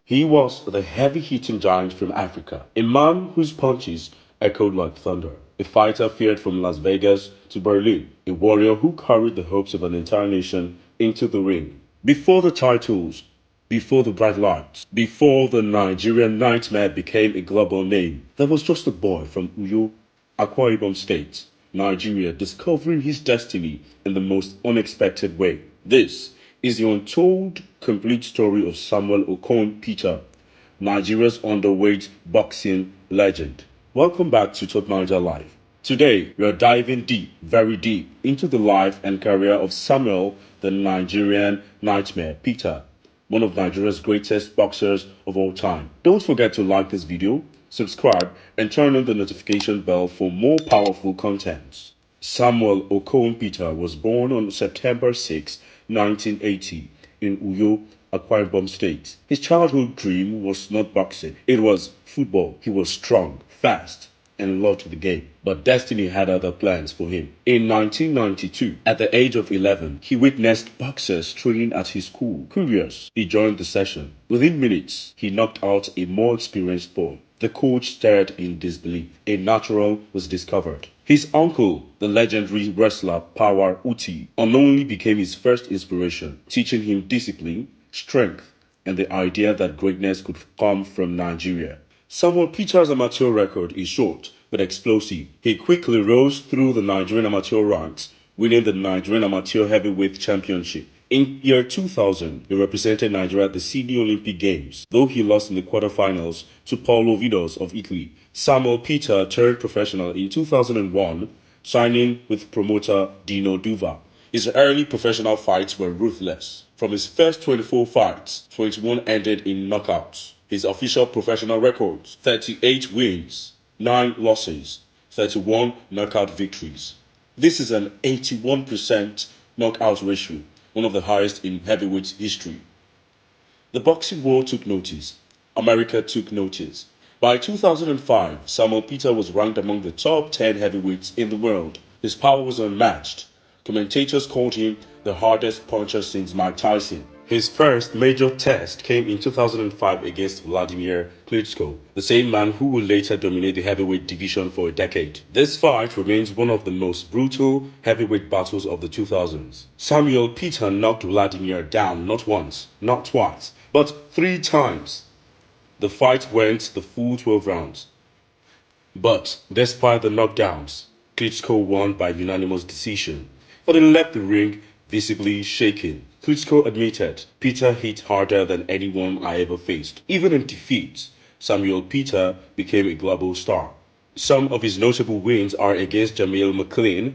He was the heavy-hitting giant from Africa, a man whose punches echoed like thunder, a fighter feared from Las Vegas to Berlin, a warrior who carried the hopes of an entire nation into the ring. Before the titles, before the bright lights, before the Nigerian Nightmare became a global name, there was just a boy from Uyo, Akwa Ibom State, Nigeria, discovering his destiny in the most unexpected way. This is the untold, complete story of Samuel Okon Peter, Nigeria's underweight boxing legend. Welcome back to Top Naija Live. Today, we are diving deep, very deep, into the life and career of Samuel, the Nigerian Nightmare Peter, one of Nigeria's greatest boxers of all time. Don't forget to like this video, subscribe, and turn on the notification bell for more powerful contents. Samuel Okon Peter was born on September 6, 1980, in Uyo, Akwa Ibom State. His childhood dream was not boxing, it was football. He was strong, fast, and loved the game. But destiny had other plans for him. In 1992, at the age of 11, he witnessed boxers training at his school. Curious, he joined the session. Within minutes, he knocked out a more experienced boy. The coach stared in disbelief. A natural was discovered. His uncle, the legendary wrestler Power Uti, unknowingly became his first inspiration, teaching him discipline, strength, and the idea that greatness could come from Nigeria. Samuel Peter's amateur record is short but explosive. He quickly rose through the Nigerian amateur ranks, winning the Nigerian Amateur Heavyweight Championship. In year 2000, he represented Nigeria at the Sydney Olympic Games, though he lost in the quarterfinals to Paulo Vidos of Italy. Samuel Peter turned professional in 2001, signing with promoter Dino Duva. His early professional fights were ruthless. From his first 24 fights, 21 ended in knockouts. His official professional records: 38 wins, 9 losses, 31 knockout victories. This is an 81% knockout ratio, one of the highest in heavyweight history. The boxing world took notice. America took notice. By 2005, Samuel Peter was ranked among the top 10 heavyweights in the world. His power was unmatched. Commentators called him the hardest puncher since Mike Tyson. His first major test came in 2005 against Wladimir Klitschko, the same man who would later dominate the heavyweight division for a decade. This fight remains one of the most brutal heavyweight battles of the 2000s. Samuel Peter knocked Wladimir down not once, not twice, but 3 times. The fight went the full 12 rounds. But despite the knockdowns, Klitschko won by unanimous decision. But he left the ring visibly shaken. Klitschko admitted, "Peter hit harder than anyone I ever faced." Even in defeat, Samuel Peter became a global star. Some of his notable wins are against Jamil McLean.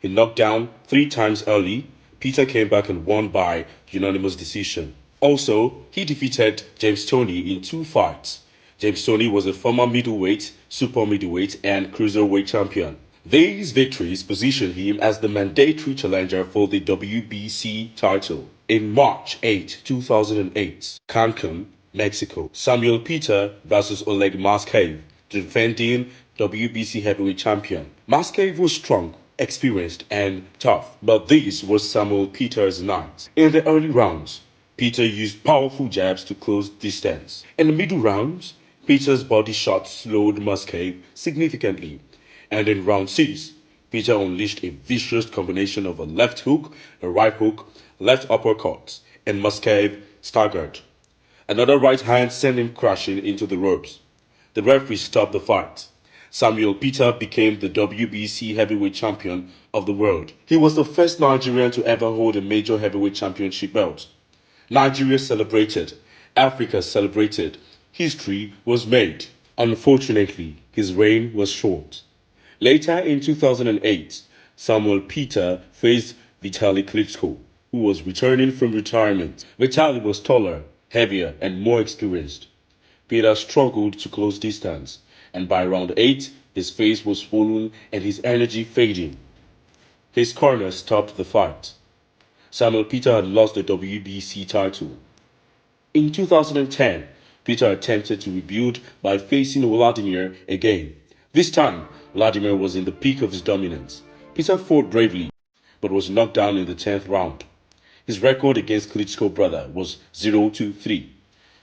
He knocked down 3 times early. Peter came back and won by unanimous decision. Also, he defeated James Toney in 2 fights. James Toney was a former middleweight, super middleweight, and cruiserweight champion. These victories positioned him as the mandatory challenger for the WBC title. In March 8, 2008, Cancun, Mexico, Samuel Peter vs. Oleg Maskaev, the defending WBC Heavyweight Champion. Maskaev was strong, experienced, and tough, but this was Samuel Peter's night. In the early rounds, Peter used powerful jabs to close distance. In the middle rounds, Peter's body shots slowed Maskaev significantly. And in round 6, Peter unleashed a vicious combination of a left hook, a right hook, left uppercut, and Maskaev staggered. Another right hand sent him crashing into the ropes. The referee stopped the fight. Samuel Peter became the WBC Heavyweight Champion of the world. He was the first Nigerian to ever hold a major heavyweight championship belt. Nigeria celebrated. Africa celebrated. History was made. Unfortunately, his reign was short. Later in 2008, Samuel Peter faced Vitaly Klitschko, who was returning from retirement. Vitaly was taller, heavier, and more experienced. Peter struggled to close distance, and by round 8, his face was swollen and his energy fading. His corner stopped the fight. Samuel Peter had lost the WBC title. In 2010, Peter attempted to rebuild by facing Wladimir again. This time, Wladimir was in the peak of his dominance. Peter fought bravely, but was knocked down in the 10th round. His record against Klitschko's brother was 0-3.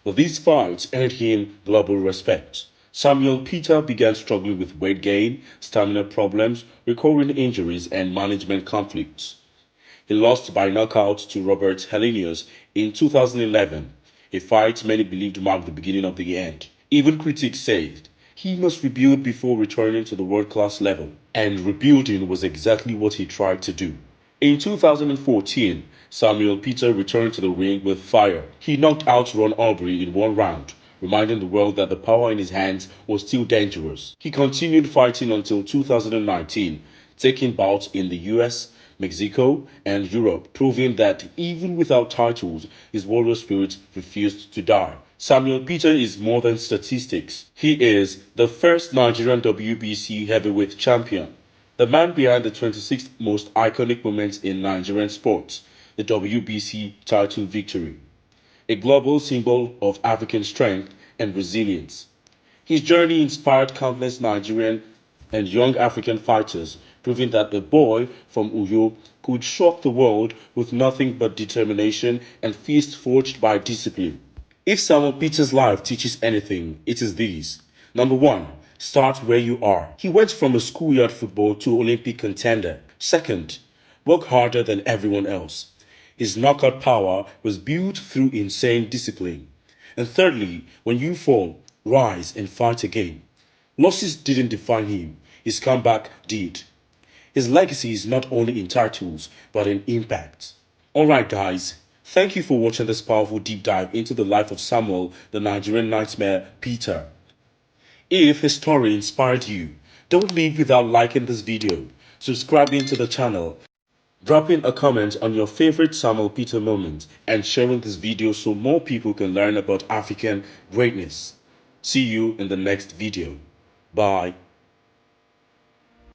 But these fights earned him global respect. Samuel Peter began struggling with weight gain, stamina problems, recurring injuries, and management conflicts. He lost by knockout to Robert Helenius in 2011, a fight many believed marked the beginning of the end. Even critics said he must rebuild before returning to the world-class level, and rebuilding was exactly what he tried to do. In 2014, Samuel Peter returned to the ring with fire. He knocked out Ron Aubrey in one round, reminding the world that the power in his hands was still dangerous. He continued fighting until 2019, taking bouts in the US, Mexico, and Europe, proving that even without titles, his warrior spirit refused to die. Samuel Peter is more than statistics. He is the first Nigerian WBC Heavyweight Champion, the man behind the 26th most iconic moments in Nigerian sports, the WBC title victory, a global symbol of African strength and resilience. His journey inspired countless Nigerian and young African fighters, proving that the boy from Uyo could shock the world with nothing but determination and fist forged by discipline. If Samuel Peter's life teaches anything, it is this. Number one, start where you are. He went from a schoolyard football to Olympic contender. Second, work harder than everyone else. His knockout power was built through insane discipline. And thirdly, when you fall, rise and fight again. Losses didn't define him, his comeback did. His legacy is not only in titles, but in impact. Alright guys, thank you for watching this powerful deep dive into the life of Samuel, the Nigerian Nightmare, Peter. If his story inspired you, don't leave without liking this video, subscribing to the channel, dropping a comment on your favorite Samuel Peter moment, and sharing this video so more people can learn about African greatness. See you in the next video. Bye.